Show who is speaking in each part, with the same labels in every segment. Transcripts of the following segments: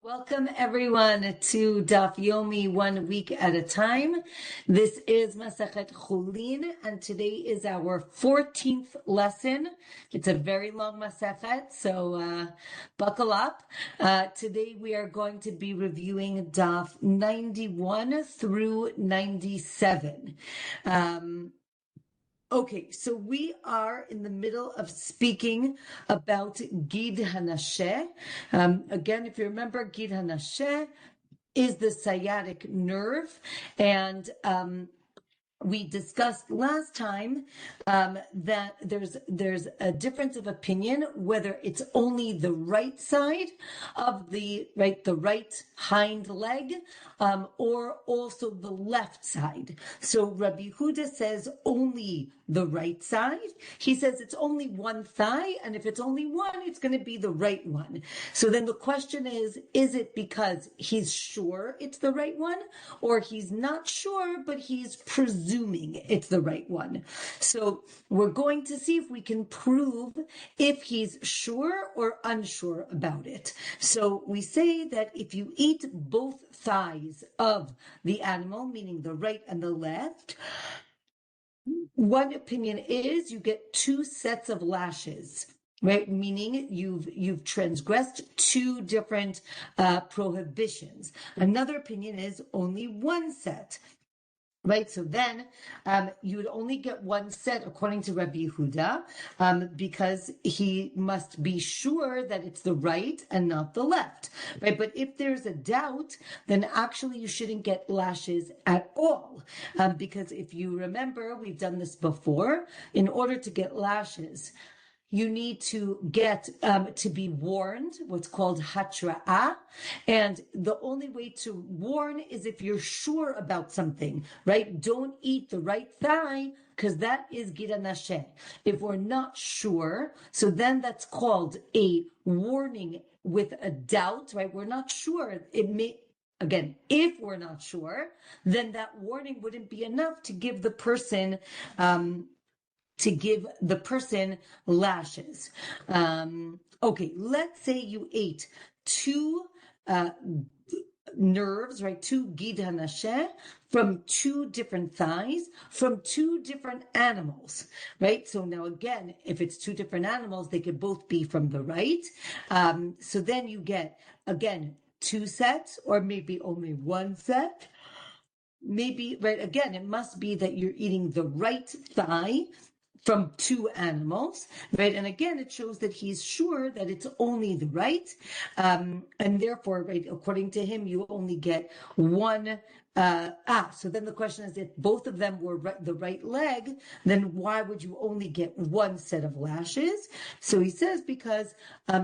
Speaker 1: Welcome everyone to Daf Yomi 1 week at a time. This is Masachet Chullin, and today is our 14th lesson. It's a very long Masachet, so buckle up. Today we are going to be reviewing Daf 91 through 97. Okay, so we are in the middle of speaking about ha-nasheh. Again, if you remember, ha-nasheh is the sciatic nerve, and we discussed last time that there's a difference of opinion whether it's only the right side of the right hind leg or also the left side. So Rabbi Yehuda says only the right side. He says it's only one thigh, and if it's only one, it's going to be the right one. So then the question is it because he's sure it's the right one, or he's not sure, but he's presuming it's the right one? So we're going to see if we can prove if he's sure or unsure about it. So we say that if you eat both thighs of the animal, meaning the right and the left, one opinion is you get 2 sets of lashes, right? Meaning you've transgressed 2 different prohibitions. Another opinion is only 1 set. Right, so then you would only get 1 set according to Rabbi Yehuda, because he must be sure that it's the right and not the left, right? But if there's a doubt, then actually you shouldn't get lashes at all, because if you remember, we've done this before. In order to get lashes, you need to get to be warned, what's called hatra'ah, and the only way to warn is if you're sure about something, right? Don't eat the right thigh, because that is ha-nasheh. If we're not sure, so then that's called a warning with a doubt, right? We're not sure. Again, if we're not sure, then that warning wouldn't be enough to give the person lashes. Okay, let's say you ate 2 nerves, right? 2 ha-nasheh from 2 different thighs, from 2 different animals, right? So now again, if it's 2 different animals, they could both be from the right. So then you get, again, 2 sets, or maybe only 1 set. Maybe, right, again, it must be that you're eating the right thigh from 2 animals, right? And again, it shows that he's sure that it's only the right, and therefore, right, according to him, you only get 1. So then the question is, if both of them were the right leg, then why would you only get 1 set of lashes? So he says because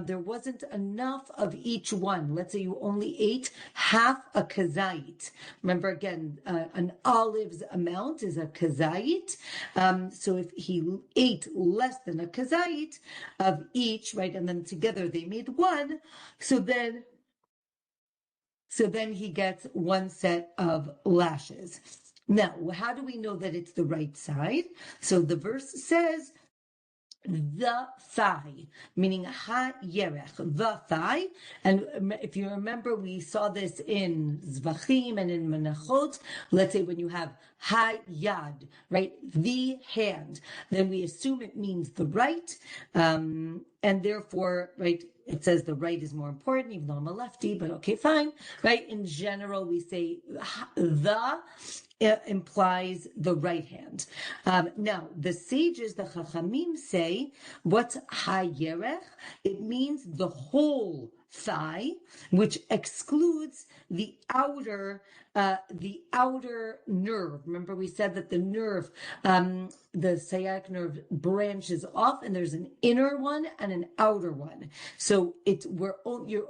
Speaker 1: there wasn't enough of each one. Let's say you only ate half a kazait. Remember, again, an olive's amount is a kazait. So if he ate less than a kazait of each, right, and then together they made 1, so then he gets 1 set of lashes. Now, how do we know that it's the right side? So the verse says, the thigh, meaning ha-yerech, the thigh. And if you remember, we saw this in Zvachim and in Menachot. Let's say when you have ha-yad, right, the hand, then we assume it means the right, and therefore, right, it says the right is more important, even though I'm a lefty, but okay, fine, right? In general, we say the implies the right hand. Now, the sages, the chachamim, say, what's ha-yerech? It means the whole thigh, which excludes the outer nerve. Remember, we said that the nerve, the sciatic nerve, branches off, and there's an inner one and an outer one. So you're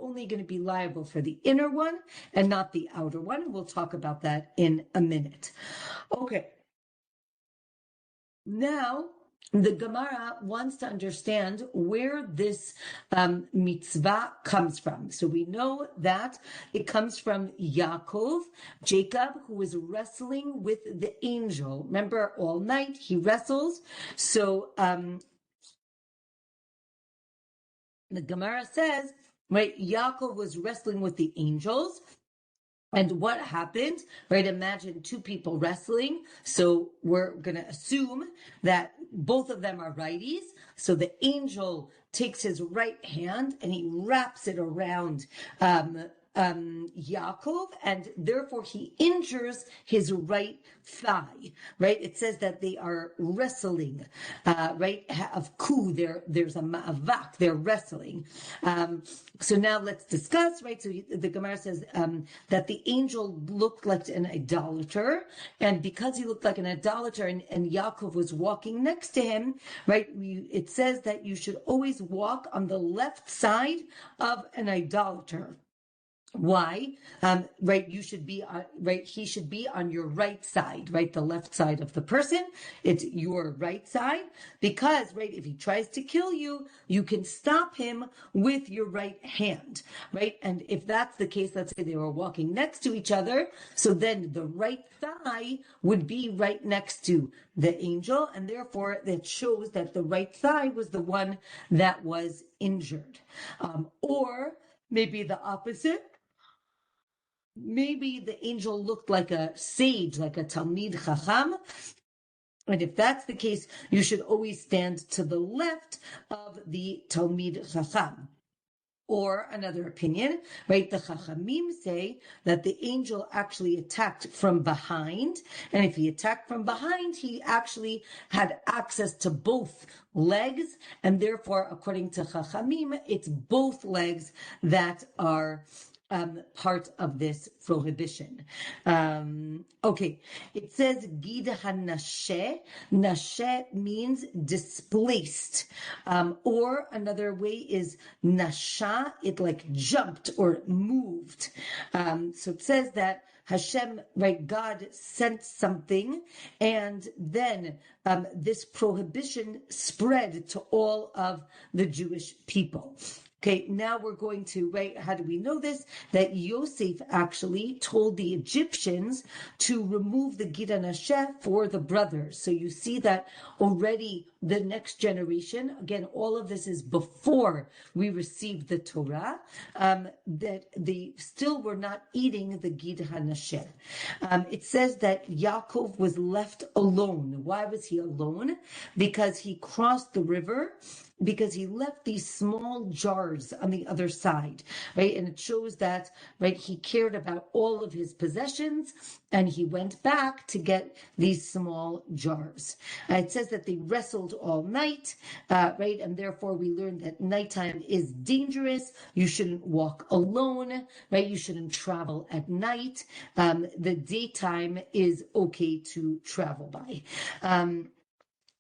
Speaker 1: only going to be liable for the inner one and not the outer one. We'll talk about that in a minute. Okay. Now, the Gemara wants to understand where this mitzvah comes from. So we know that it comes from Yaakov, Jacob, who was wrestling with the angel. Remember, all night he wrestles. So the Gemara says right? Yaakov was wrestling with the angels. And what happened, right? Imagine two people wrestling. So we're going to assume that both of them are righties. So the angel takes his right hand and he wraps it around Yaakov, and therefore he injures his right thigh, right? It says that they are wrestling, right? Of ku, there's a ma'avak, they're wrestling. So now let's discuss, right? So the Gemara says that the angel looked like an idolater, and because he looked like an idolater and Yaakov was walking next to him, right? It says that you should always walk on the left side of an idolater. Why? Right, you should be right. He should be on your right side, right, the left side of the person. It's your right side, because right, if he tries to kill you, you can stop him with your right hand, right? And if that's the case, let's say they were walking next to each other, so then the right thigh would be right next to the angel, and therefore that shows that the right thigh was the one that was injured, or maybe the opposite. Maybe the angel looked like a sage, like a Talmid Chacham. And if that's the case, you should always stand to the left of the Talmid Chacham. Or another opinion, right? The Chachamim say that the angel actually attacked from behind. And if he attacked from behind, he actually had access to both legs. And therefore, according to Chachamim, it's both legs that are part of this prohibition. Okay, it says Gid ha-nasheh. Nasheh means displaced, or another way is nasha. It like jumped or moved. So it says that Hashem, right, God sent something, and then this prohibition spread to all of the Jewish people. Okay, now we're going to, right, how do we know this? That Yosef actually told the Egyptians to remove the Gid ha-nasheh for the brothers. So you see that already the next generation, again, all of this is before we received the Torah, that they still were not eating the Gid ha-nasheh. It says that Yaakov was left alone. Why was he alone? Because he crossed the river, because he left these small jars on the other side, right? And it shows that, right, he cared about all of his possessions, and he went back to get these small jars. It says that they wrestled all night, right? And therefore we learned that nighttime is dangerous. You shouldn't walk alone, right? You shouldn't travel at night. The daytime is okay to travel by.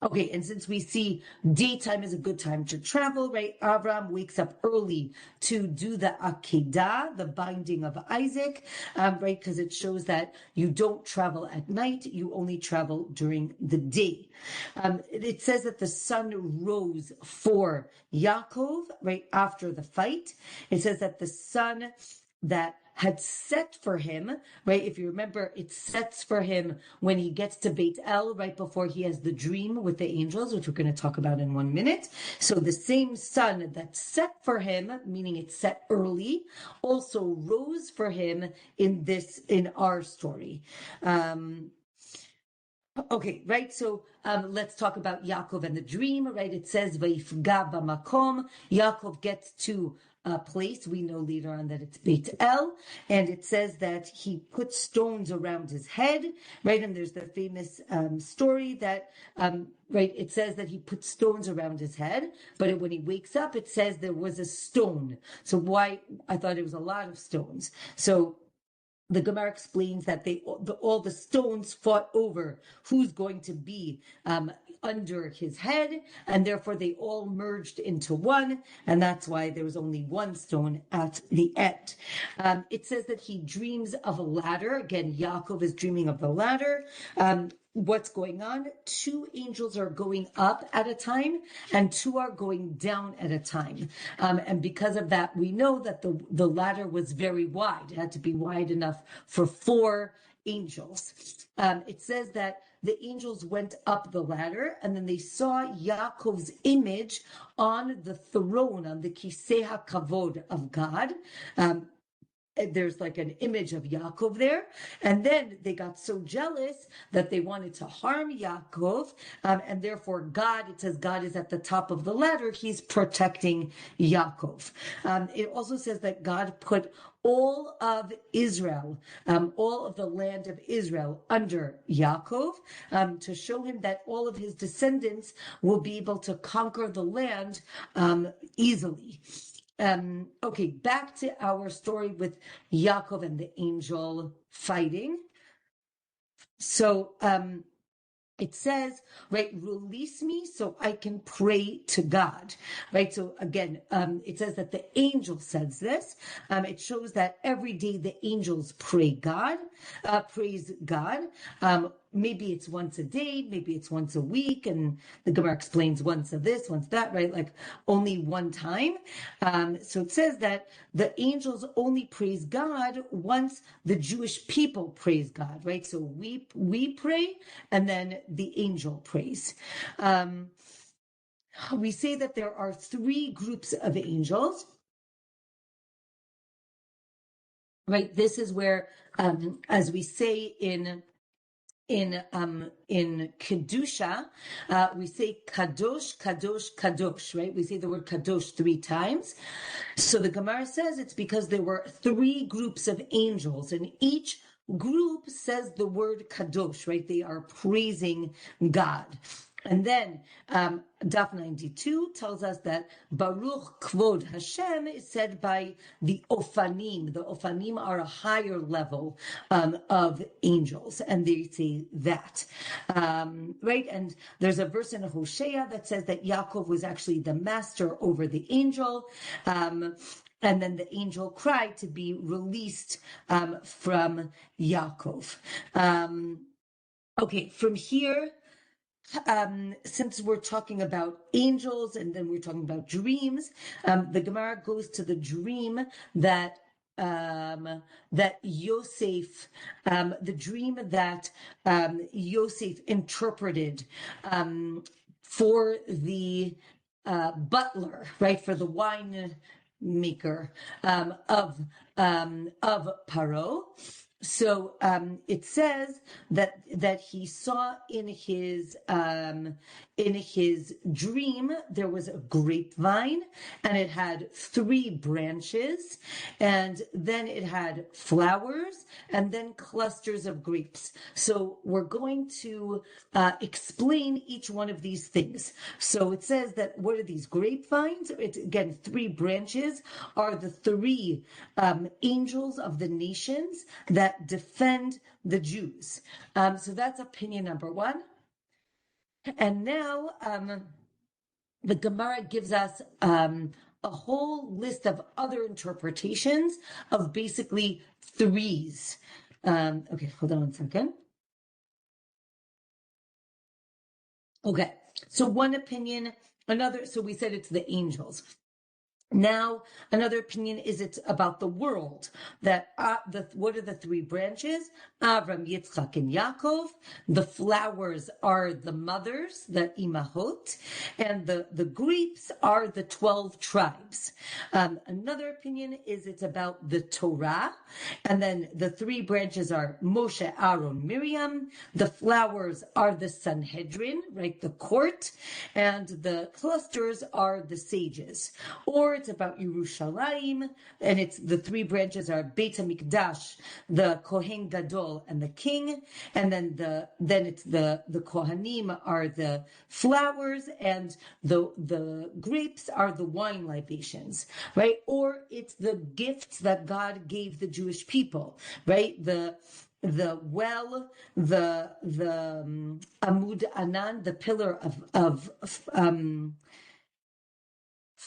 Speaker 1: Okay, and since we see daytime is a good time to travel, right? Avram wakes up early to do the Akedah, the binding of Isaac, right? Because it shows that you don't travel at night, you only travel during the day. It says that the sun rose for Yaakov, right after the fight. It says that the sun that had set for him, right? If you remember, it sets for him when he gets to Beit El, right before he has the dream with the angels, which we're going to talk about in 1 minute. So the same sun that set for him, meaning it set early, also rose for him in our story. Okay, right, so let's talk about Yaakov and the dream, right? It says, Vayifga b'makom, Yaakov gets to a place, we know later on that it's Beit El, and it says that he put stones around his head, right? And there's the famous story that, right, it says that he put stones around his head, but when he wakes up, it says there was a stone. So why? I thought it was a lot of stones. So the Gemara explains that all the stones fought over who's going to be under his head, and therefore they all merged into one, and that's why there was only one stone at the end. It says that he dreams of a ladder. Again, Yaakov is dreaming of the ladder. What's going on? 2 angels are going up at a time, and 2 are going down at a time. And because of that, we know that the ladder was very wide. It had to be wide enough for 4 angels. It says that the angels went up the ladder, and then they saw Yaakov's image on the throne, on the Kisei HaKavod of God. There's like an image of Yaakov there. And then they got so jealous that they wanted to harm Yaakov. And therefore God, it says God is at the top of the ladder. He's protecting Yaakov. It also says that God put all of Israel, all of the land of Israel under Yaakov, to show him that all of his descendants will be able to conquer the land easily. Okay, back to our story with Yaakov and the angel fighting. So it says, right, release me so I can pray to God, right? So again, it says that the angel says this. It shows that every day the angels praise God. Maybe it's once a day, maybe it's once a week, and the Gemara explains once of this, once that, right? Like only one time. So it says that the angels only praise God once the Jewish people praise God, right? So we pray, and then the angel prays. We say that there are three groups of angels. Right, this is where, as we say in Kedusha, we say Kadosh, Kadosh, Kadosh, right? We say the word Kadosh 3 times. So the Gemara says it's because there were three groups of angels, and each group says the word Kadosh, right? They are praising God. And then Daf 92 tells us that Baruch Kvod Hashem is said by the Ofanim. The Ofanim are a higher level of angels, and they say that. Right? And there's a verse in Hosea that says that Yaakov was actually the master over the angel. And then the angel cried to be released from Yaakov. Okay, from here, since we're talking about angels and then we're talking about dreams, the Gemara goes to the dream that Yosef, the dream that Yosef interpreted for the butler, right, for the wine maker of Paro. So it says that he saw in his dream there was a grapevine, and it had 3 branches, and then it had flowers, and then clusters of grapes. So we're going to explain each one of these things. So it says that what are these grapevines? It's again 3 branches are the 3 angels of the nations that defend the Jews. So that's opinion number 1. And now the Gemara gives us a whole list of other interpretations of basically 3s. Okay, hold on one second. Okay, so one opinion, another, so we said it's the angels. Now, another opinion is it's about the world, that what are the 3 branches? Avram, Yitzchak, and Yaakov. The flowers are the mothers, the imahot, and the grapes are the 12 tribes. Another opinion is it's about the Torah, and then the 3 branches are Moshe, Aaron, Miriam. The flowers are the Sanhedrin, right, the court, and the clusters are the sages. Or it's about Yerushalayim, and it's the 3 branches are Beit HaMikdash, the Kohen Gadol, and the king, and then it's the Kohanim are the flowers, and the grapes are the wine libations, right? Or it's the gifts that God gave the Jewish people, right? The well, the Amud Anan, the pillar of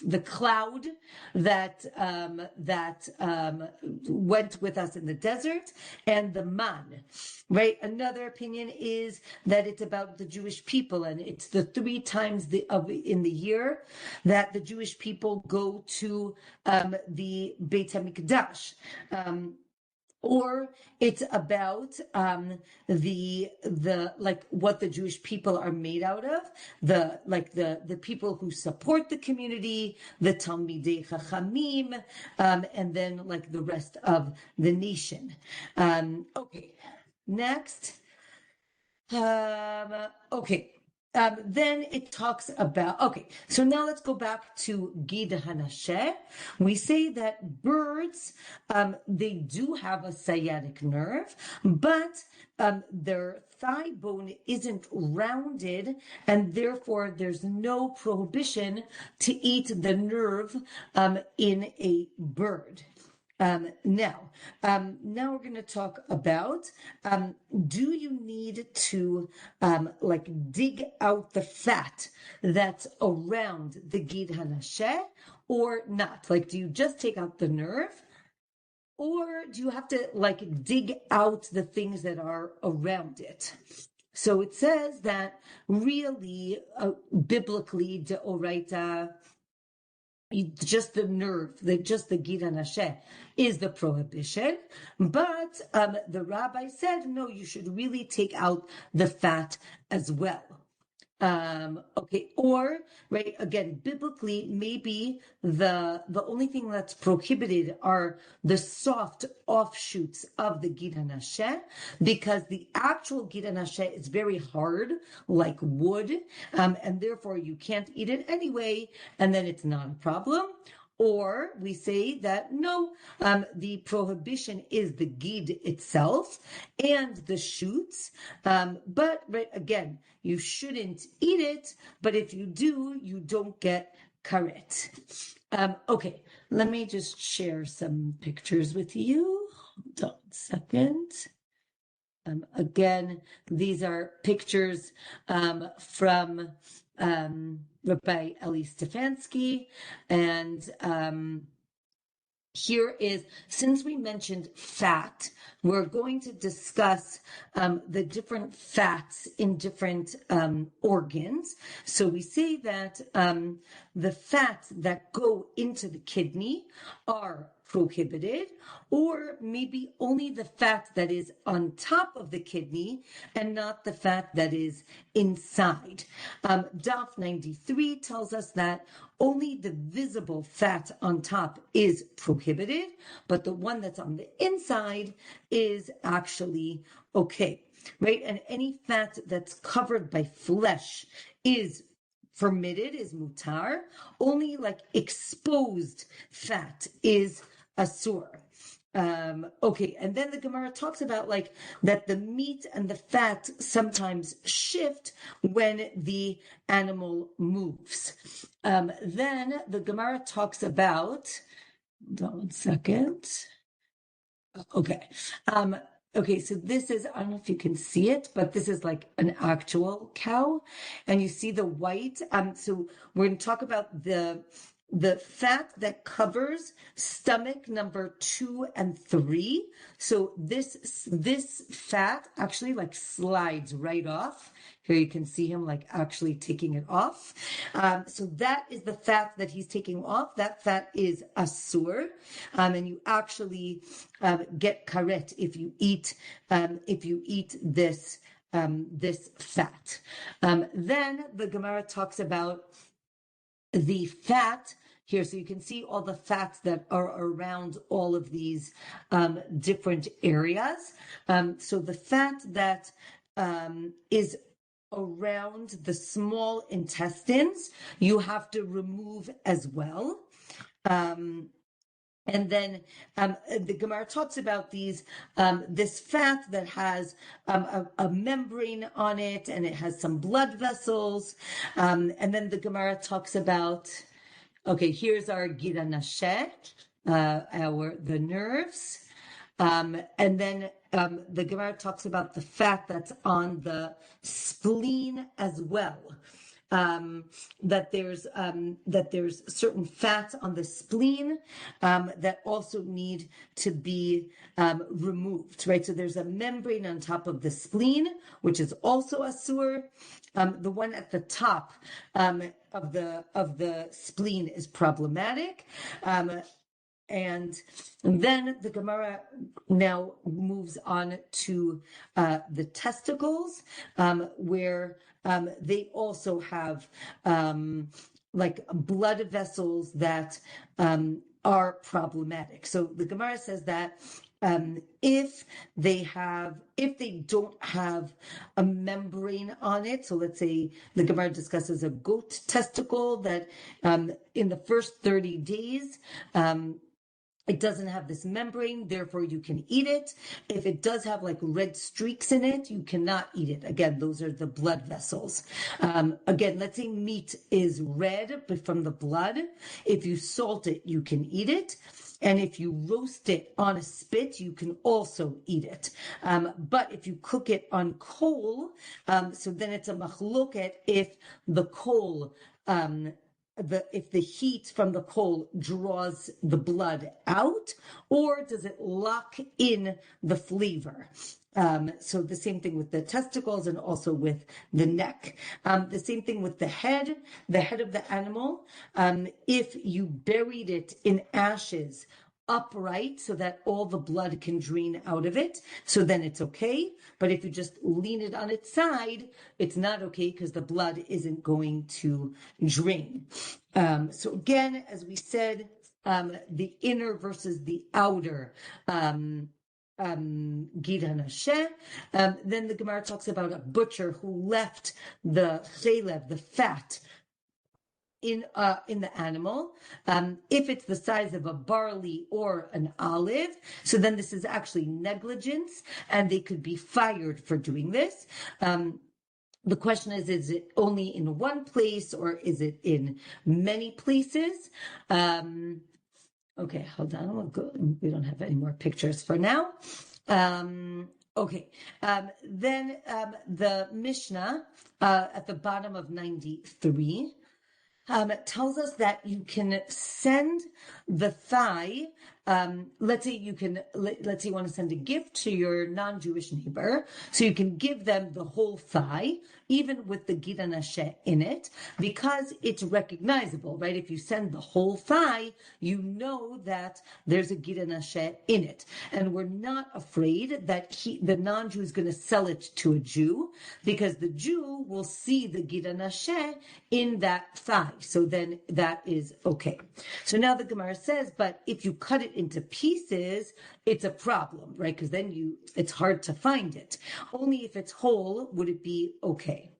Speaker 1: the cloud that went with us in the desert, and the man, right? Another opinion is that it's about the Jewish people, and it's the 3 times in the year that the Jewish people go to the Beit HaMikdash. or it's about the like what the Jewish people are made out of, the people who support the community, the Talmidei Chachamim, and then like the rest of the nation. Okay, next. Okay. Then it talks about, okay, so now let's go back to Gid ha-nasheh. We say that birds, they do have a sciatic nerve, but their thigh bone isn't rounded, and therefore there's no prohibition to eat the nerve in a bird. Now we're going to talk about, do you need to like dig out the fat that's around the Gid ha-nasheh or not? Like, do you just take out the nerve, or do you have to like dig out the things that are around it? So it says that really, biblically, deoraita, just the nerve, just the Gid ha-nasheh is the prohibition. But the rabbi said, no, you should really take out the fat as well. Okay, or right again, biblically, maybe the only thing that's prohibited are the soft offshoots of the Gid ha-nasheh, because the actual Gid ha-nasheh is very hard, like wood, and therefore you can't eat it anyway, and then it's not a problem. Or we say that no, the prohibition is the gid itself and the shoots, but right again, you shouldn't eat it, but if you do, you don't get karet. Okay, let me just share some pictures with you. Hold on a second. Again, these are pictures from Rabbi Eli Stefanski, and here is, since we mentioned fat, we're going to discuss the different fats in different organs. So we say that the fats that go into the kidney are prohibited, or maybe only the fat that is on top of the kidney and not the fat that is inside. Daf 93 tells us that only the visible fat on top is prohibited, but the one that's on the inside is actually okay, right? And any fat that's covered by flesh is permitted, is mutar. Only like exposed fat is asur. Okay, and then the Gemara talks about like that the meat and the fat sometimes shift when the animal moves. Then the Gemara talks about, hold on 1 second. Okay. Okay, so this is, I don't know if you can see it, but this is like an actual cow, and you see the white. So we're going to talk about the fat that covers stomach number 2 and 3. So this fat actually like slides right off. Here you can see him like actually taking it off. So that is the fat that he's taking off. That fat is asur, and you actually get karet if you eat this this fat. Then the Gemara talks about the fat here, so you can see all the fats that are around all of these different areas. So the fat that is around the small intestines, you have to remove as well. And then the Gemara talks about this fat that has a membrane on it, and it has some blood vessels. And then the Gemara talks about, okay, here's our Gid ha-nasheh, the nerves. And then the Gemara talks about the fat that's on the spleen as well. That there's certain fats on the spleen that also need to be removed, right? So there's a membrane on top of the spleen, which is also asur. The one at the top of the spleen is problematic. And then the Gemara now moves on to the testicles, where they also have like blood vessels that are problematic. So the Gemara says that if they don't have a membrane on it, so let's say the Gemara discusses a goat testicle that in the first 30 days, it doesn't have this membrane, therefore you can eat it. If it does have like red streaks in it, you cannot eat it. Again, those are the blood vessels. Again, let's say meat is red but from the blood. If you salt it, you can eat it. And if you roast it on a spit, you can also eat it. But if you cook it on coal, so then it's a machloket if the coal, if the heat from the coal draws the blood out, or does it lock in the flavor? So the same thing with the testicles and also with the neck. The same thing with the head of the animal. If you buried it in ashes upright so that all the blood can drain out of it, so then it's okay. But if you just lean it on its side, it's not okay because the blood isn't going to drain. So again, as we said, the inner versus the outer gid ha-nasheh. Then the Gemara talks about a butcher who left the chelev, the fat, in the animal, if it's the size of a barley or an olive, so then this is actually negligence, and they could be fired for doing this. The question is it only in one place or is it in many places? Okay, hold on. We don't have any more pictures for now. Okay, then the Mishnah at the bottom of 93. It tells us that you can send the thigh. Let's say you want to send a gift to your non-Jewish neighbor, so you can give them the whole thigh, even with the gid ha-nasheh in it, because it's recognizable, right? If you send the whole thigh, you know that there's a gid ha-nasheh in it, and we're not afraid that the non-Jew is going to sell it to a Jew, because the Jew will see the gid ha-nasheh in that thigh. So then that is okay. So now the Gemara says, but if you cut it into pieces, it's a problem, right? Because then it's hard to find it. Only if it's whole would it be okay.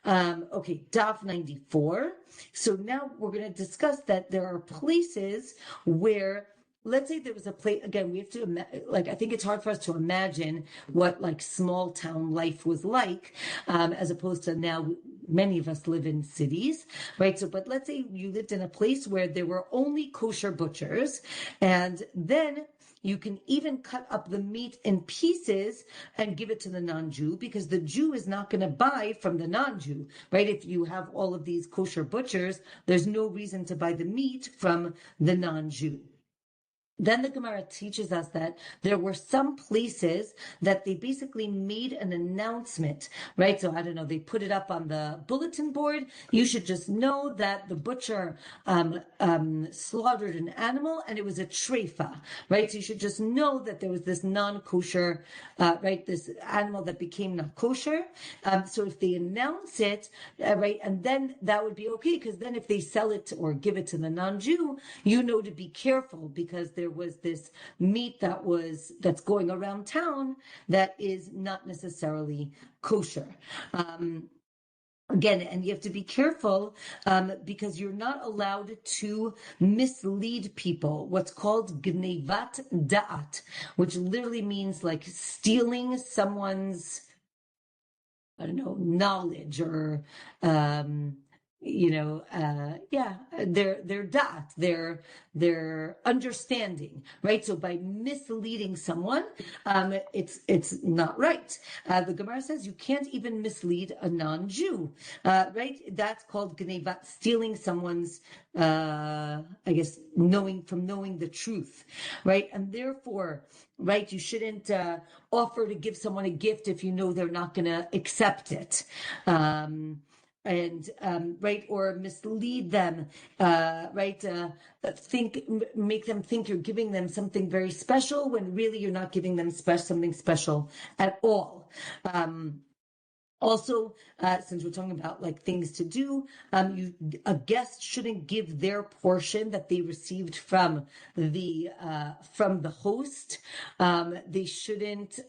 Speaker 1: Okay, Daf 94. So now we're going to discuss that there are places where, let's say there was a place, again, we have to, I think it's hard for us to imagine what small town life was like, as opposed to now many of us live in cities, right? So, but let's say you lived in a place where there were only kosher butchers, and then you can even cut up the meat in pieces and give it to the non-Jew, because the Jew is not going to buy from the non-Jew, right? If you have all of these kosher butchers, there's no reason to buy the meat from the non-Jew. Then the Gemara teaches us that there were some places that they basically made an announcement, right? So I don't know, they put it up on the bulletin board. You should just know that the butcher slaughtered an animal and it was a treifa, right? So you should just know that there was this non-kosher, right? This animal that became not kosher. So if they announce it, right, and then that would be okay, because then if they sell it or give it to the non-Jew, you know to be careful, because there was this meat that's going around town that is not necessarily kosher. Again, and you have to be careful because you're not allowed to mislead people. What's called geneivat da'at, which literally means stealing someone's, I don't know, knowledge or their dot, their understanding, right? So by misleading someone, it's not right. The Gemara says you can't even mislead a non-Jew, right? That's called geneivat, stealing someone's, knowing the truth, right? And therefore, right, you shouldn't offer to give someone a gift if you know they're not going to accept it. and right, or mislead them, right? Make them think you're giving them something very special when really you're not giving them something special at all. Also, since we're talking about like things to do, a guest shouldn't give their portion that they received from the host. They shouldn't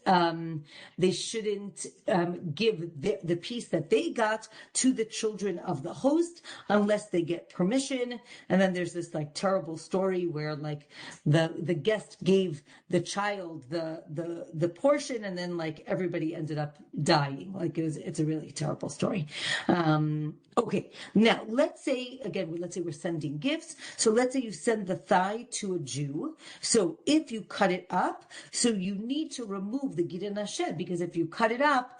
Speaker 1: give the piece that they got to the children of the host unless they get permission. And then there's this like terrible story where like the guest gave the child the portion, and then like everybody ended up dying. Like it's a really terrible story. Okay, now let's say we're sending gifts. So let's say you send the thigh to a Jew. So if you cut it up, so you need to remove the ha-nasheh, because if you cut it up,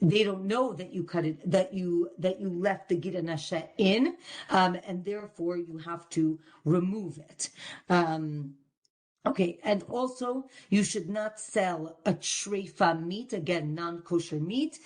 Speaker 1: they don't know that you cut it, that you left the ha-nasheh in, and therefore you have to remove it. Okay, and also you should not sell a treifa meat, again, non-kosher meat,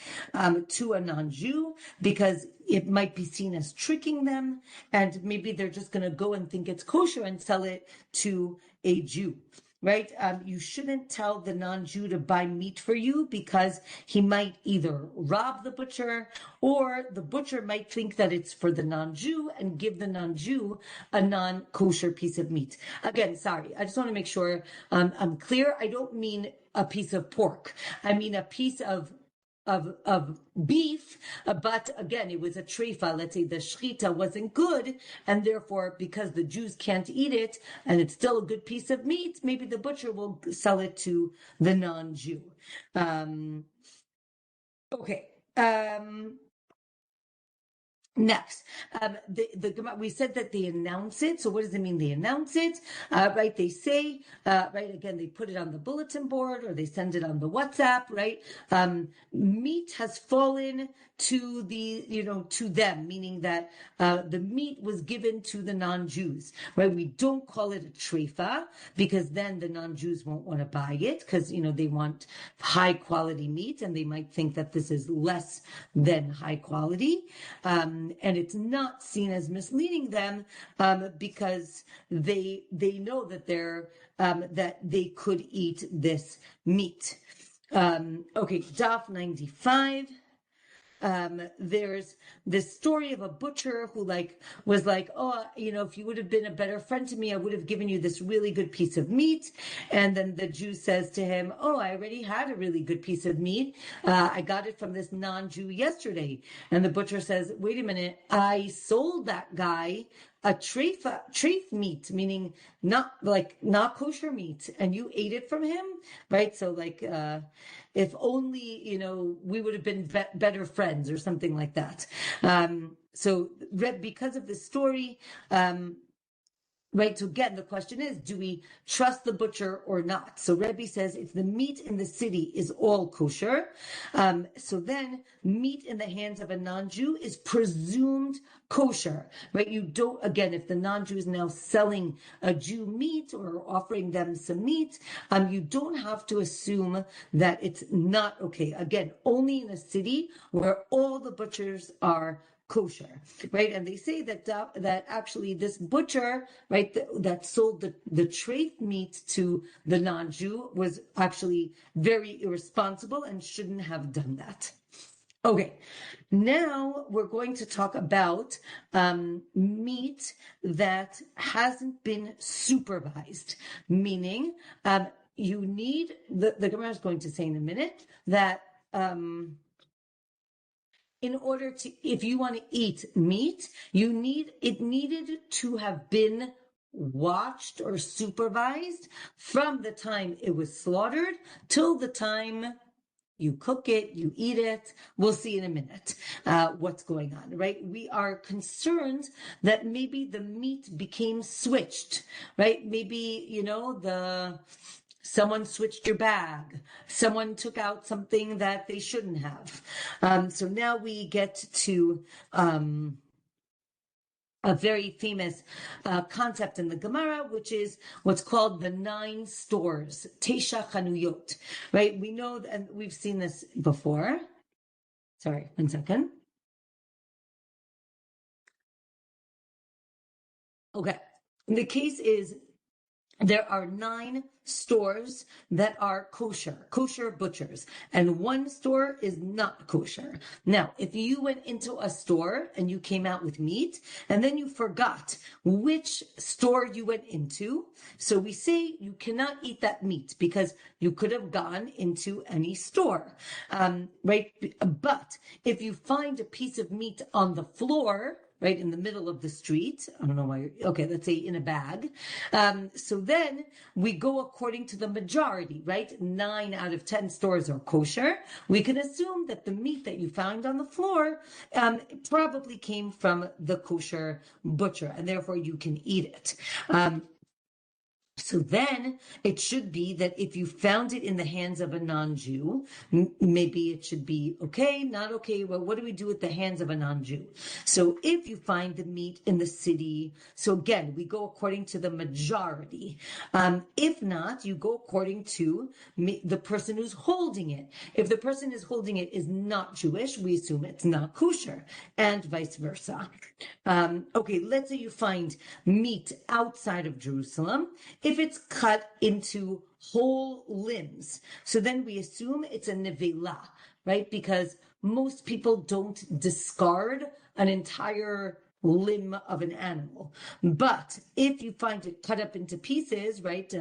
Speaker 1: to a non-Jew, because it might be seen as tricking them, and maybe they're just going to go and think it's kosher and sell it to a Jew. Right? You shouldn't tell the non-Jew to buy meat for you, because he might either rob the butcher, or the butcher might think that it's for the non-Jew and give the non-Jew a non-kosher piece of meat. Again, sorry, I just want to make sure I'm clear. I don't mean a piece of pork. I mean a piece of beef, but again, it was a treifa. Let's say the shechita wasn't good, and therefore, because the Jews can't eat it, and it's still a good piece of meat, maybe the butcher will sell it to the non-Jew. Okay. Next, we said that they announce it. So what does it mean? They announce it, right? They say, right? Again, they put it on the bulletin board, or they send it on the WhatsApp, right? Meat has fallen to to them, meaning that the meat was given to the non-Jews, right? We don't call it a treifa, because then the non-Jews won't want to buy it, because they want high quality meat, and they might think that this is less than high quality. And it's not seen as misleading them, because they know that that they could eat this meat. Okay, Daf 95. There's this story of a butcher who was like, oh, if you would have been a better friend to me, I would have given you this really good piece of meat. And then the Jew says to him, oh, I already had a really good piece of meat. I got it from this non-Jew yesterday. And the butcher says, wait a minute, I sold that guy a treif meat, meaning not kosher meat, and you ate it from him, right? So if only we would have been better friends, or something like that. So because of this story, right, so again, the question is, do we trust the butcher or not? So Rebbe says if the meat in the city is all kosher, so then meat in the hands of a non-Jew is presumed kosher, right? You don't, again, if the non-Jew is now selling a Jew meat or offering them some meat, you don't have to assume that it's not okay. Again, only in a city where all the butchers are kosher, right? And they say that actually this butcher, right, that sold the treif meat to the non-Jew was actually very irresponsible and shouldn't have done that. Okay, now we're going to talk about meat that hasn't been supervised, meaning you need, the Gemara is going to say in a minute that in order to, if you want to eat meat, it needed to have been watched or supervised from the time it was slaughtered till the time you cook it, you eat it. We'll see in a minute what's going on, right? We are concerned that maybe the meat became switched, right? Maybe, someone switched your bag. Someone took out something that they shouldn't have. So now we get to a very famous concept in the Gemara, which is what's called the 9 stores, Tesha Chanuyot, right? We know, and we've seen this before. Sorry, 1 second. Okay. The case is there are 9 stores that are kosher butchers, and 1 store is not kosher. Now, if you went into a store and you came out with meat, and then you forgot which store you went into, so we say you cannot eat that meat because you could have gone into any store, right? But if you find a piece of meat on the floor, right in the middle of the street, I don't know why, okay, let's say in a bag. So then we go according to the majority, right? 9 out of 10 stores are kosher. We can assume that the meat that you found on the floor probably came from the kosher butcher, and therefore you can eat it. So then it should be that if you found it in the hands of a non-Jew, maybe it should be okay, not okay. Well, what do we do with the hands of a non-Jew? So if you find the meat in the city, so again, we go according to the majority. If not, you go according to the person who's holding it. If the person who's holding it is not Jewish, we assume it's not kosher, and vice versa. Okay, let's say you find meat outside of Jerusalem. If it's cut into whole limbs, so then we assume it's a nevela, right? Because most people don't discard an entire limb of an animal. But if you find it cut up into pieces, right,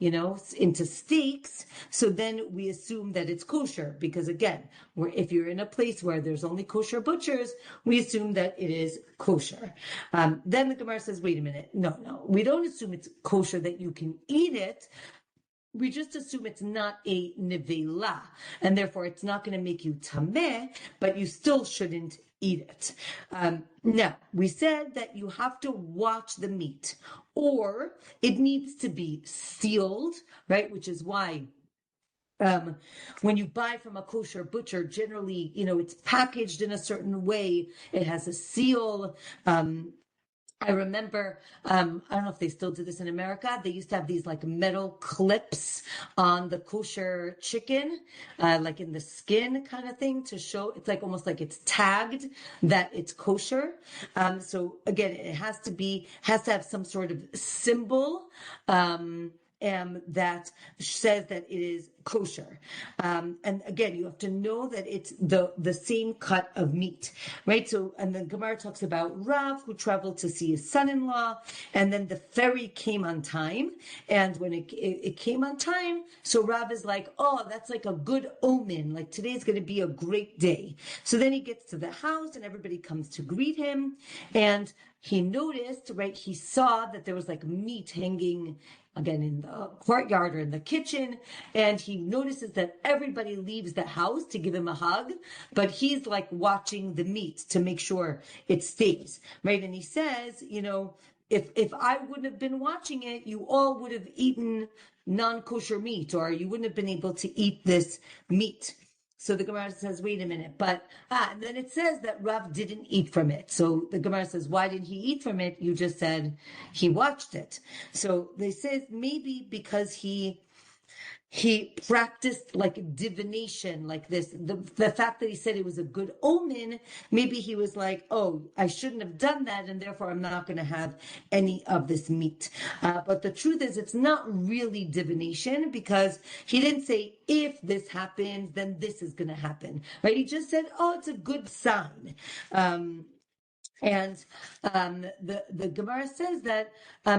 Speaker 1: into steaks, so then we assume that it's kosher, because again, if you're in a place where there's only kosher butchers, we assume that it is kosher. Then the Gemara says, wait a minute, no, we don't assume it's kosher that you can eat it. We just assume it's not a nevela, and therefore it's not going to make you tameh, but you still shouldn't eat it. Now, we said that you have to watch the meat, or it needs to be sealed, right? Which is why when you buy from a kosher butcher, generally, it's packaged in a certain way. It has a seal. I remember, I don't know if they still do this in America. They used to have these like metal clips on the kosher chicken, like in the skin kind of thing, to show it's like almost like it's tagged that it's kosher. So again, it has to have some sort of symbol, that says that it is kosher. And again, you have to know that it's the same cut of meat, right? So, and the Gemara talks about Rav who traveled to see his son-in-law, and then the ferry came on time. And when it came on time, so Rav is like, oh, that's like a good omen. Like today's going to be a great day. So then he gets to the house and everybody comes to greet him. And he noticed, right, he saw that there was like meat hanging again in the courtyard or in the kitchen, and he notices that everybody leaves the house to give him a hug, but he's like watching the meat to make sure it stays, right? And he says, if I wouldn't have been watching it, you all would have eaten non-kosher meat, or you wouldn't have been able to eat this meat. So the Gemara says, wait a minute, and then it says that Rav didn't eat from it. So the Gemara says, why didn't he eat from it? You just said he watched it. So they say maybe because he practiced like divination, like this, the fact that he said it was a good omen, maybe he was like, oh, I shouldn't have done that, and therefore I'm not going to have any of this meat. But the truth is, it's not really divination, because he didn't say, if this happens, then this is going to happen, right? He just said, oh, it's a good sign. And the Gemara says that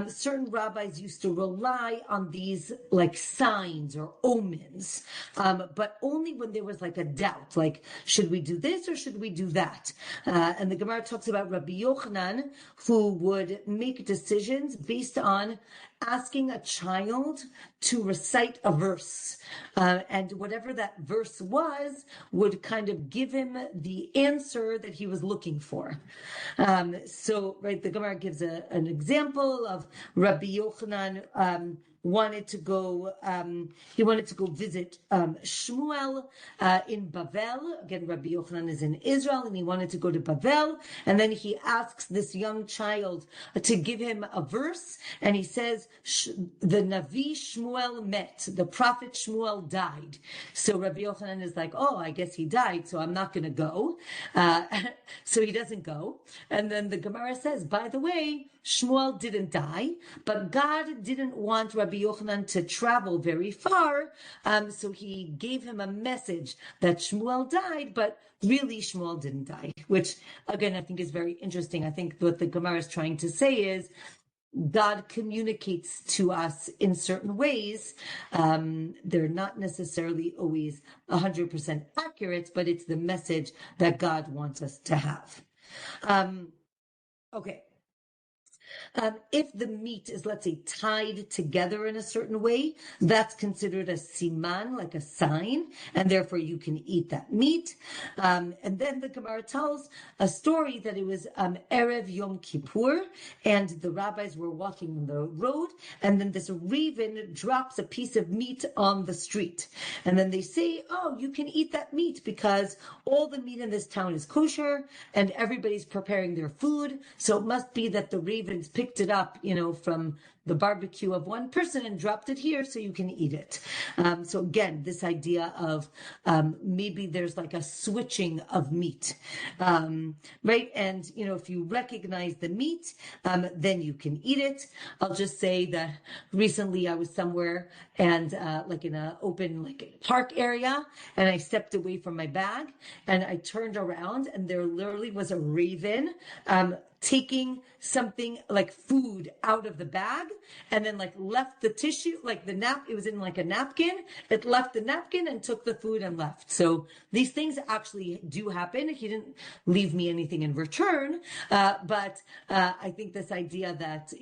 Speaker 1: certain rabbis used to rely on these like signs or omens, but only when there was like a doubt, like should we do this or should we do that? And the Gemara talks about Rabbi Yochanan, who would make decisions based on asking a child to recite a verse, and whatever that verse was would kind of give him the answer that he was looking for. So, right, the Gemara gives an example of Rabbi Yochanan wanted to go visit Shmuel in Bavel. Again, Rabbi Yochanan is in Israel, and he wanted to go to Bavel. And then he asks this young child to give him a verse, and he says, the Navi Shmuel met, the prophet Shmuel died. So Rabbi Yochanan is like, oh, I guess he died, so I'm not going to go. So he doesn't go. And then the Gemara says, by the way, Shmuel didn't die, but God didn't want Rabbi Yochanan to travel very far, so he gave him a message that Shmuel died, but really Shmuel didn't die, which again I think is very interesting. I think what the Gemara is trying to say is God communicates to us in certain ways. They're not necessarily always 100% accurate, but it's the message that God wants us to have. Okay. If the meat is, let's say, tied together in a certain way, that's considered a siman, like a sign, and therefore you can eat that meat. And then the Gemara tells a story that it was Erev Yom Kippur, and the rabbis were walking on the road, and then this raven drops a piece of meat on the street. And then they say, oh, you can eat that meat because all the meat in this town is kosher, and everybody's preparing their food, so it must be that the ravens picked it up, from the barbecue of one person and dropped it here so you can eat it. So again, this idea of maybe there's like a switching of meat, right? And, if you recognize the meat, then you can eat it. I'll just say that recently I was somewhere and like in an open park area, and I stepped away from my bag and I turned around and there literally was a raven taking something like food out of the bag and then left the tissue, it was in a napkin. It left the napkin and took the food and left. So these things actually do happen. He didn't leave me anything in return. But I think this idea that,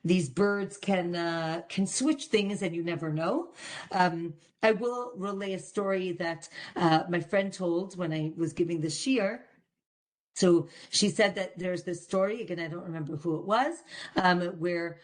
Speaker 1: these birds can switch things and you never know. I will relay a story that my friend told when I was giving the shiur. So she said that there's this story, again, I don't remember who it was, where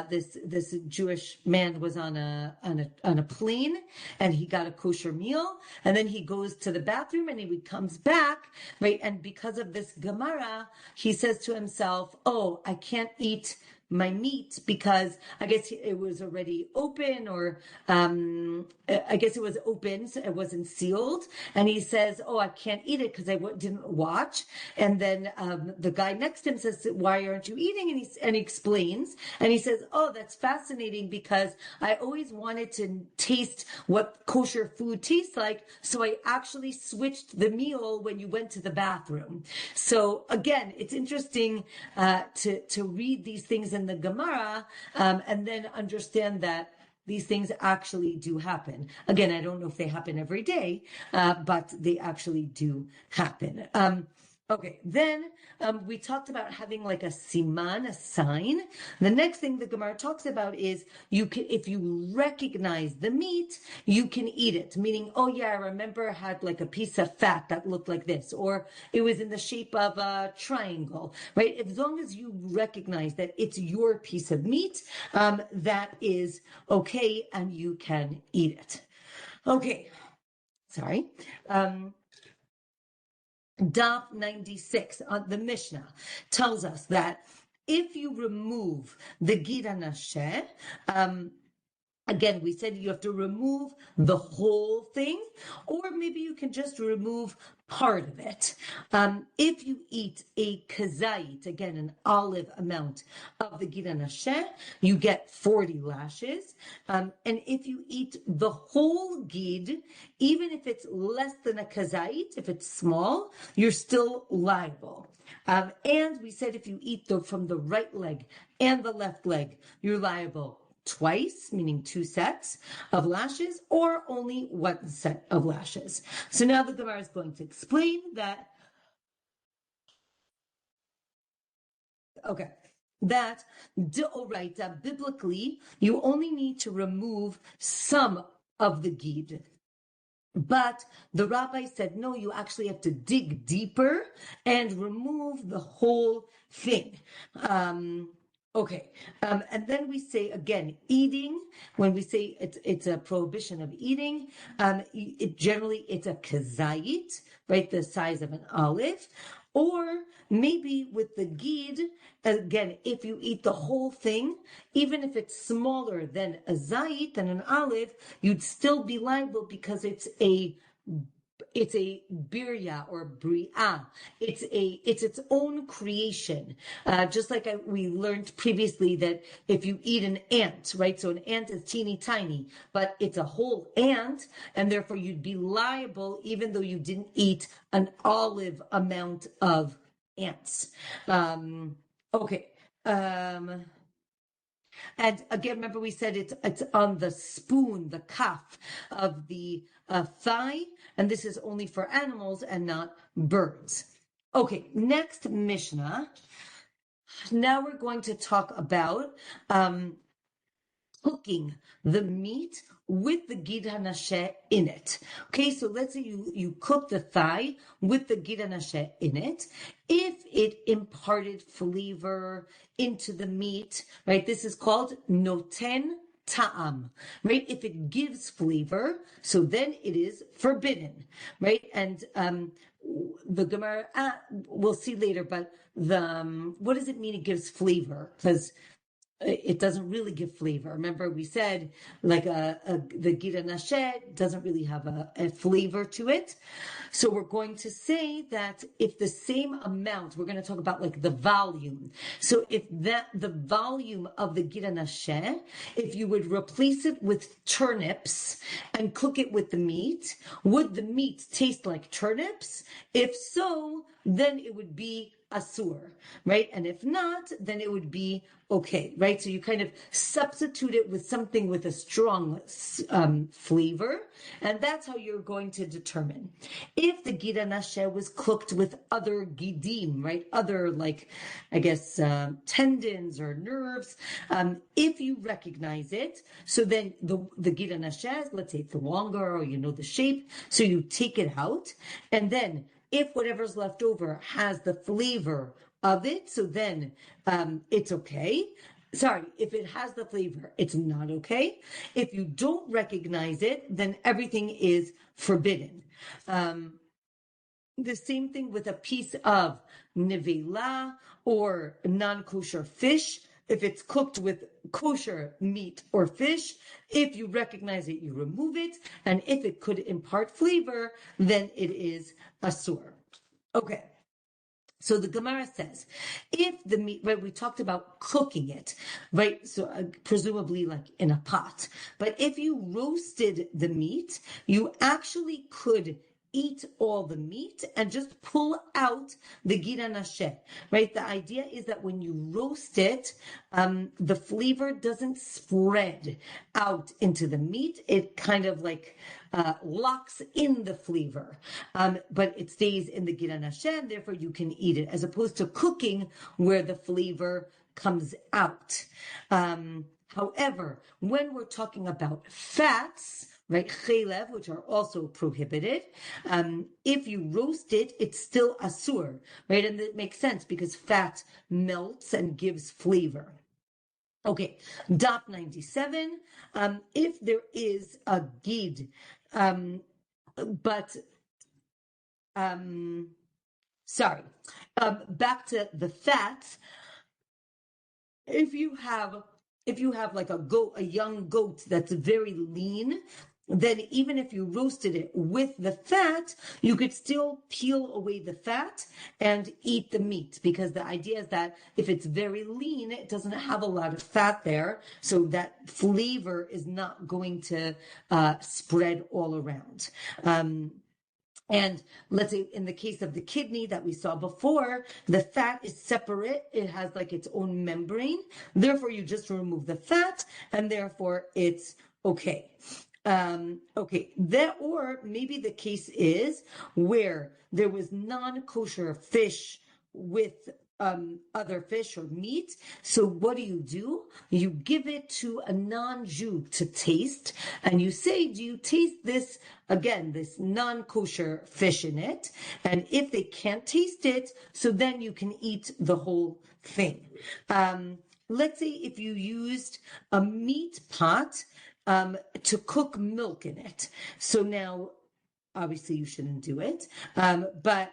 Speaker 1: this Jewish man was on a plane and he got a kosher meal, and then he goes to the bathroom and he comes back, right? And because of this Gemara, he says to himself, oh, I can't eat my meat because I guess it was already open, or I guess it was open, so it wasn't sealed. And he says, oh, I can't eat it because I didn't watch. And then the guy next to him says, why aren't you eating? And he explains, and he says, oh, that's fascinating because I always wanted to taste what kosher food tastes like, so I actually switched the meal when you went to the bathroom. So again, it's interesting to read these things in the Gemara, and then understand that these things actually do happen. Again, I don't know if they happen every day, but they actually do happen. Okay, then we talked about having a siman, a sign. The next thing the Gemara talks about is if you recognize the meat, you can eat it. Meaning, oh yeah, I remember it had a piece of fat that looked like this, or it was in the shape of a triangle, right? As long as you recognize that it's your piece of meat, that is okay, and you can eat it. Okay, sorry. Daf 96 on the Mishnah tells us that if you remove the ha-nasheh, again, we said you have to remove the whole thing, or maybe you can just remove part of it. If you eat a kazait, again, an olive amount of the ha-nasheh, you get 40 lashes. And if you eat the whole gid, even if it's less than a kazait, if it's small, you're still liable. And we said if you eat from the right leg and the left leg, you're liable twice, meaning 2 sets of lashes, or only 1 set of lashes. So now the Gemara is going to explain that. Okay. That deoraita, biblically, you only need to remove some of the gid. But the rabbi said, no, you actually have to dig deeper and remove the whole thing. Okay, and then we say again, eating. When we say it's a prohibition of eating, generally it's a kazayit, right, the size of an olive, or maybe with the gid. Again, if you eat the whole thing, even if it's smaller than a zayit, than an olive, you'd still be liable because it's a birya or bria. It's its own creation. Just like we learned previously that if you eat an ant, right? So an ant is teeny tiny, but it's a whole ant, and therefore you'd be liable even though you didn't eat an olive amount of ants. Okay. And again, remember we said it's on the spoon, the kaf of the thigh, and this is only for animals and not birds. Okay, next Mishnah. Now we're going to talk about cooking the meat with the ha-nasheh in it. Okay, so let's say you cook the thigh with the ha-nasheh in it. If it imparted flavor into the meat, right, this is called noten ta'am, right? If it gives flavor, so then it is forbidden, right? And the Gemara, we'll see later, but what does it mean it gives flavor? Because it doesn't really give flavor. Remember, we said like the ha-nasheh doesn't really have a flavor to it. So we're going to say that if the same amount, we're going to talk about like the volume. So if the volume of the ha-nasheh, if you would replace it with turnips and cook it with the meat, would the meat taste like turnips? If so, then it would be asur, right? And if not, then it would be okay, right? So you kind of substitute it with something with a strong flavor, and that's how you're going to determine. If the ha-nasheh was cooked with other gidim, right? Other, like, I guess, tendons or nerves, if you recognize it, so then the ha-nasheh, let's say it's longer or you know the shape, so you take it out, and then if whatever's left over has the flavor of it, so then it's okay. Sorry, if it has the flavor, it's not okay. If you don't recognize it, then everything is forbidden. The same thing with a piece of nevela or non-kosher fish. If it's cooked with kosher meat or fish, if you recognize it, you remove it. And if it could impart flavor, then it is asur. Okay. So the Gemara says, if the meat, right, we talked about cooking it, right? So presumably like in a pot. But if you roasted the meat, you actually could eat all the meat and just pull out the ha-nasheh, right? The idea is that when you roast it, the flavor doesn't spread out into the meat. It kind of like locks in the flavor, but it stays in the ha-nasheh, and therefore you can eat it, as opposed to cooking where the flavor comes out. However, when we're talking about fats, right, chelev, which are also prohibited, if you roast it, it's still asur, right? And it makes sense because fat melts and gives flavor. Okay, dot 97. If there is a gid, but sorry, back to the fats. If you have like a young goat that's very lean, then even if you roasted it with the fat, you could still peel away the fat and eat the meat, because the idea is that if it's very lean, it doesn't have a lot of fat there, so that flavor is not going to spread all around. And let's say in the case of the kidney that we saw before, the fat is separate. It has like its own membrane. Therefore, you just remove the fat, and therefore it's okay. Okay, or maybe the case is where there was non-kosher fish with other fish or meat. So what do? You give it to a non-Jew to taste, and you say, do you taste this, again, this non-kosher fish in it? And if they can't taste it, so then you can eat the whole thing. let's say if you used a meat pot to cook milk in it. So now, obviously, you shouldn't do it. But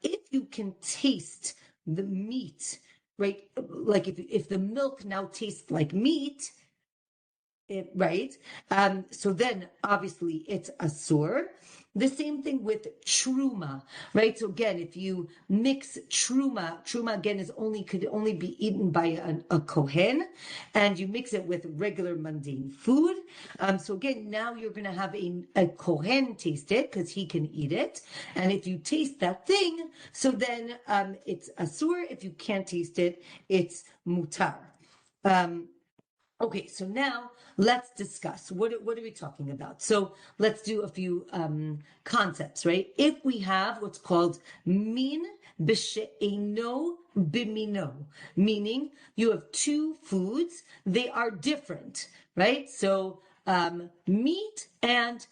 Speaker 1: if you can taste the meat, right? Like if the milk now tastes like meat, right? So then obviously it's asur. The same thing with truma, right? So again, if you mix truma again could only be eaten by a kohen, and you mix it with regular mundane food. So again, now you're going to have a kohen taste it because he can eat it, and if you taste that thing, so then it's asur. If you can't taste it, it's mutar. Okay, so now let's discuss what are we talking about. So let's do a few concepts, right? If we have what's called min b'she'eno b'mino, meaning you have two foods, they are different, right? So meat and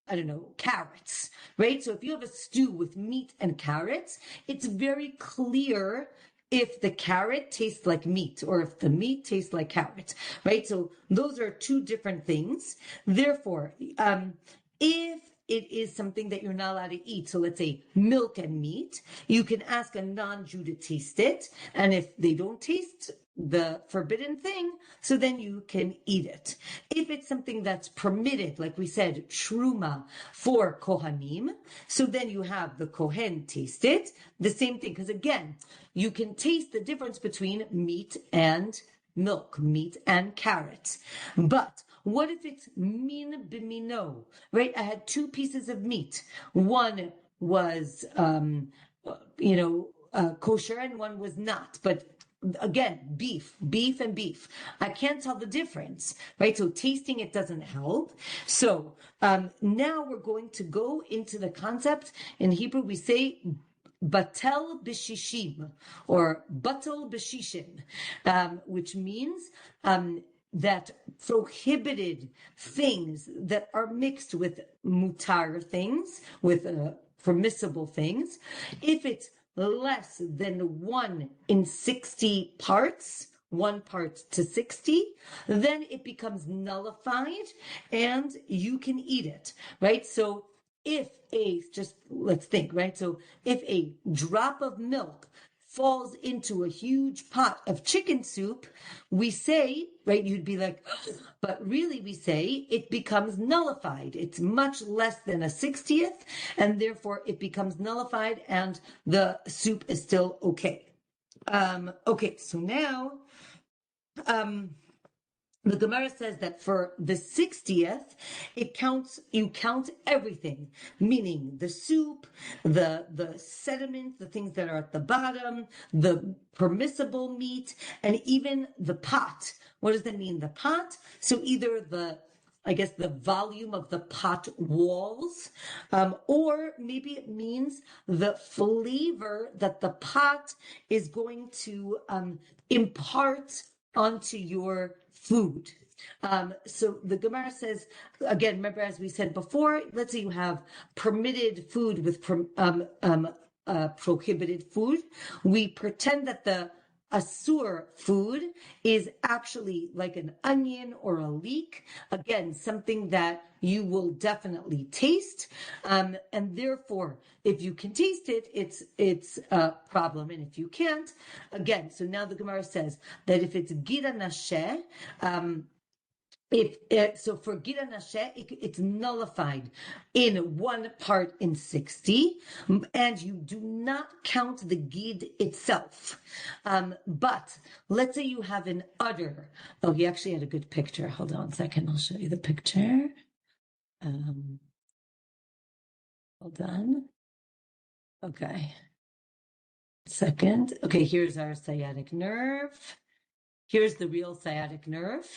Speaker 1: I don't know, carrots, right? So if you have a stew with meat and carrots, it's very clear if the carrot tastes like meat or if the meat tastes like carrot, right? So those are two different things. Therefore, if it is something that you're not allowed to eat, so let's say milk and meat, you can ask a non-Jew to taste it. And if they don't taste the forbidden thing, so then you can eat it. If it's something that's permitted, like we said, truma for kohanim, so then you have the kohen taste it. The same thing, because again, you can taste the difference between meat and milk, meat and carrots. But what if it's min b'mino, right? I had two pieces of meat. One was, kosher and one was not. But again, beef and beef. I can't tell the difference, right? So tasting it doesn't help. So now we're going to go into the concept. In Hebrew, we say batel b'shishim or batel b'shishim, which means that prohibited things that are mixed with mutar things, with permissible things, if it's less than 1 in 60 parts, 1 part to 60, then it becomes nullified and you can eat it, right? So let's think, right? So if a drop of milk falls into a huge pot of chicken soup, we say, right, you'd be like, but really we say it becomes nullified. It's much less than a 60th, and therefore it becomes nullified and the soup is still okay. Okay, so now, the Gemara says that for the 60th, you count everything, meaning the soup, the sediment, the things that are at the bottom, the permissible meat, and even the pot. What does that mean, the pot? So either the volume of the pot walls, or maybe it means the flavor that the pot is going to impart onto your food. So the Gemara says, again, remember as we said before, let's say you have permitted food with prohibited food. We pretend that the asur food is actually like an onion or a leek, again, something that you will definitely taste, and therefore if you can taste it, it's a problem, and if you can't, again, so now the Gemara says that if it's ha-nasheh, so for ha-nasheh, it's nullified in 1 part in 60, and you do not count the gid itself. But let's say you have an udder. Oh, he actually had a good picture. Hold on a second. I'll show you the picture. Hold on. Okay. Second. Okay, here's our sciatic nerve. Here's the real sciatic nerve.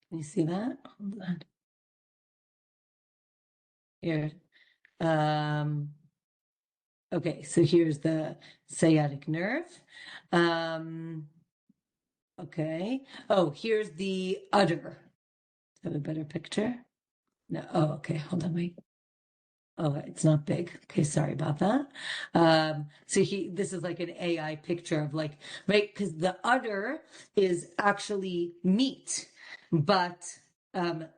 Speaker 1: Can you see that? Hold on. Here. Okay, so here's the sciatic nerve. Okay. Oh, here's the udder. Have a better picture? No. Oh, okay. Hold on, wait. Oh, it's not big. Okay, sorry about that. So this is like an AI picture of like, right? Because the udder is actually meat, but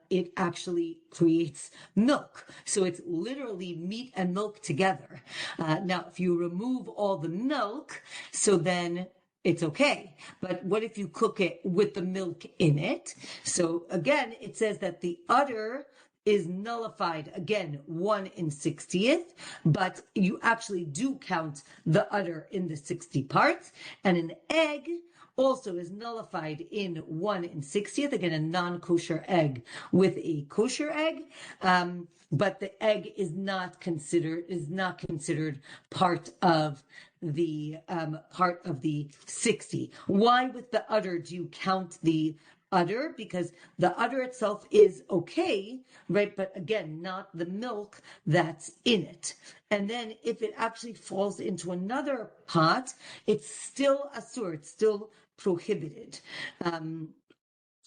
Speaker 1: it actually creates milk. So it's literally meat and milk together. Now, if you remove all the milk, so then it's okay. But what if you cook it with the milk in it? So again, it says that the udder is nullified, again, 1/60th, but you actually do count the udder in the 60 parts. And an egg also is nullified in 1/60th, again, a non-kosher egg with a kosher egg. But the egg is not considered part of the 60. Why with the udder do you count the udder? Because the udder itself is okay, right? But again, not the milk that's in it. And then if it actually falls into another pot, it's still asur, it's still prohibited.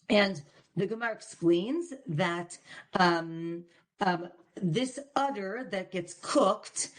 Speaker 1: And the Gemara explains that this udder that gets cooked,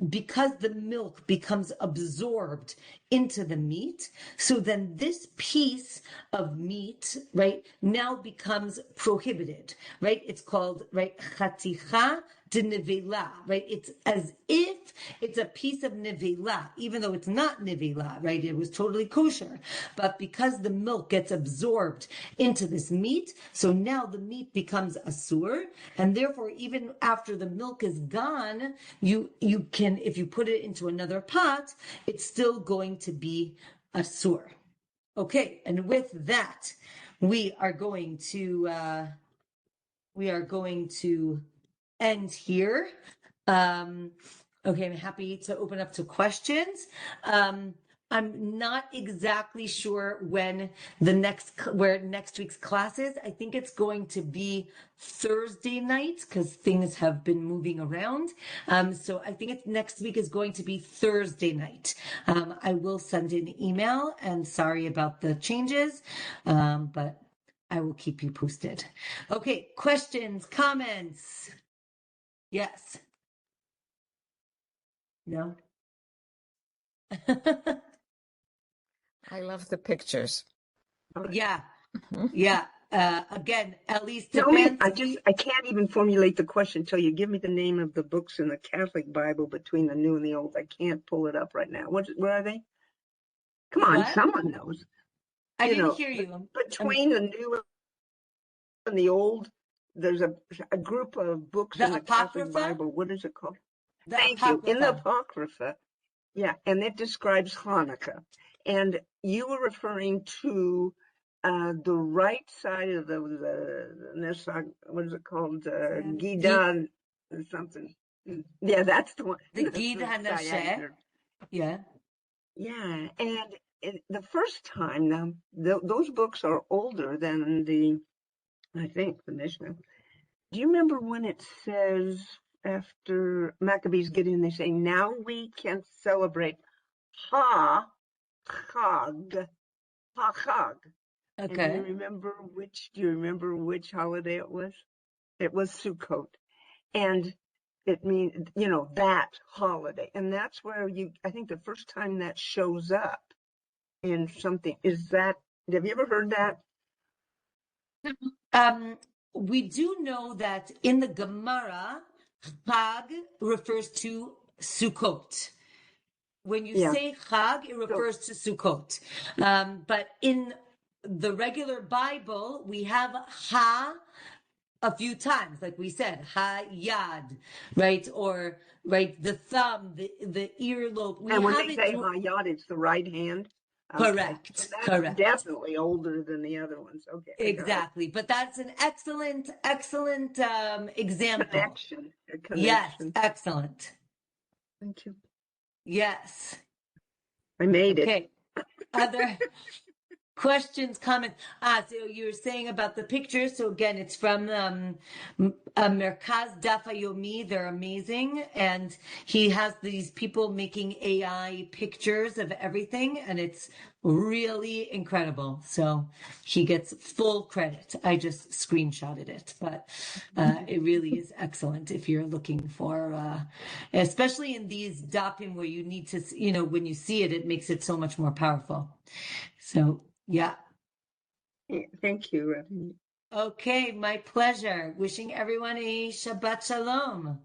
Speaker 1: because the milk becomes absorbed into the meat, so then this piece of meat, right, now becomes prohibited, right? It's called, right, chaticha de nevela, right? It's as if it's a piece of nevela, even though it's not nevela, right? It was totally kosher, but because the milk gets absorbed into this meat, so now the meat becomes asur, and therefore even after the milk is gone, you can, if you put it into another pot, it's still going to be asur. Okay, and with that, we are going to end here. Okay, I'm happy to open up to questions. I'm not exactly sure when where next week's class is. I think it's going to be Thursday night because things have been moving around. So I think next week is going to be Thursday night. I will send an email, and sorry about the changes, but I will keep you posted. Okay, questions, comments? Yes. No?
Speaker 2: I love the pictures.
Speaker 1: Yeah. Yeah. Again, at least
Speaker 3: Tell me,
Speaker 1: depends.
Speaker 3: I can't even formulate the question until you give me the name of the books in the Catholic Bible between the New and the Old. I can't pull it up right now. What are they? Come
Speaker 1: The
Speaker 3: on,
Speaker 1: what?
Speaker 3: someone knows.
Speaker 1: I
Speaker 3: You
Speaker 1: didn't
Speaker 3: know,
Speaker 1: hear you.
Speaker 3: between the New and the Old, there's a group of books in
Speaker 1: The
Speaker 3: the Catholic
Speaker 1: Apocrypha?
Speaker 3: Bible. What is it called?
Speaker 1: The
Speaker 3: Thank you. In the
Speaker 1: Apocrypha.
Speaker 3: Apocrypha, yeah, and it describes Hanukkah. And you were referring to the right side of the what is it called? Gidan or something. Yeah, that's the one.
Speaker 1: The
Speaker 3: That's
Speaker 1: Gid
Speaker 3: the sciatic
Speaker 1: ha-nasheh.
Speaker 3: nerve.
Speaker 1: Yeah.
Speaker 3: Yeah, and the first time, now, those books are older than I think, the Mishnah. Do you remember when it says after Maccabees get in, they say, now we can celebrate Ha Chag, Ha Chag. And do
Speaker 1: Okay.
Speaker 3: you remember which holiday it was? It was Sukkot. And it means, that holiday. And that's where I think the first time that shows up in something have you ever heard that?
Speaker 1: We do know that in the Gemara, Chag refers to Sukkot. When you
Speaker 3: Yeah.
Speaker 1: say Chag, it
Speaker 3: So,
Speaker 1: refers to Sukkot. But in the regular Bible, we have Ha a few times, like we said, Ha-yad, right? Or, right, the thumb, the earlobe. We
Speaker 3: and when
Speaker 1: have
Speaker 3: they
Speaker 1: it
Speaker 3: say
Speaker 1: through.
Speaker 3: Hayat, it's the right hand. Okay. So
Speaker 1: Correct,
Speaker 3: that's
Speaker 1: correct.
Speaker 3: definitely older than the other ones. Okay, I got it.
Speaker 1: Exactly. But that's an excellent, excellent example.
Speaker 3: A
Speaker 1: Yes,
Speaker 3: connection.
Speaker 1: excellent.
Speaker 3: Thank you.
Speaker 1: Yes.
Speaker 3: I made it.
Speaker 1: Okay. Other Questions, comments. So you were saying about the pictures. So again, it's from Merkaz Daf Yomi. They're amazing, and he has these people making AI pictures of everything, and it's really incredible. So he gets full credit. I just screenshotted it, but it really is excellent if you're looking for, especially in these dapim where you need to, when you see it, it makes it so much more powerful. So. Yeah.
Speaker 3: Thank you, Rabbanit.
Speaker 1: Okay, my pleasure. Wishing everyone a Shabbat Shalom.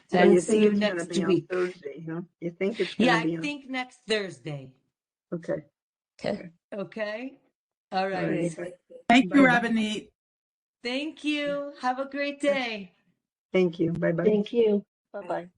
Speaker 3: So
Speaker 1: And
Speaker 3: you
Speaker 1: see
Speaker 3: think
Speaker 1: you
Speaker 3: it's going to
Speaker 1: next
Speaker 3: be on
Speaker 1: week.
Speaker 3: Thursday, huh? You think it's
Speaker 1: Yeah,
Speaker 3: going to
Speaker 1: I
Speaker 3: be on?
Speaker 1: think next Thursday.
Speaker 3: Okay.
Speaker 2: Okay.
Speaker 1: Okay. All
Speaker 3: All
Speaker 1: right.
Speaker 3: right.
Speaker 4: Thank you,
Speaker 3: Bye-bye.
Speaker 4: Rabbanit.
Speaker 1: Thank you. Have a great day.
Speaker 3: Thank you. Bye-bye.
Speaker 5: Thank you. Bye-bye.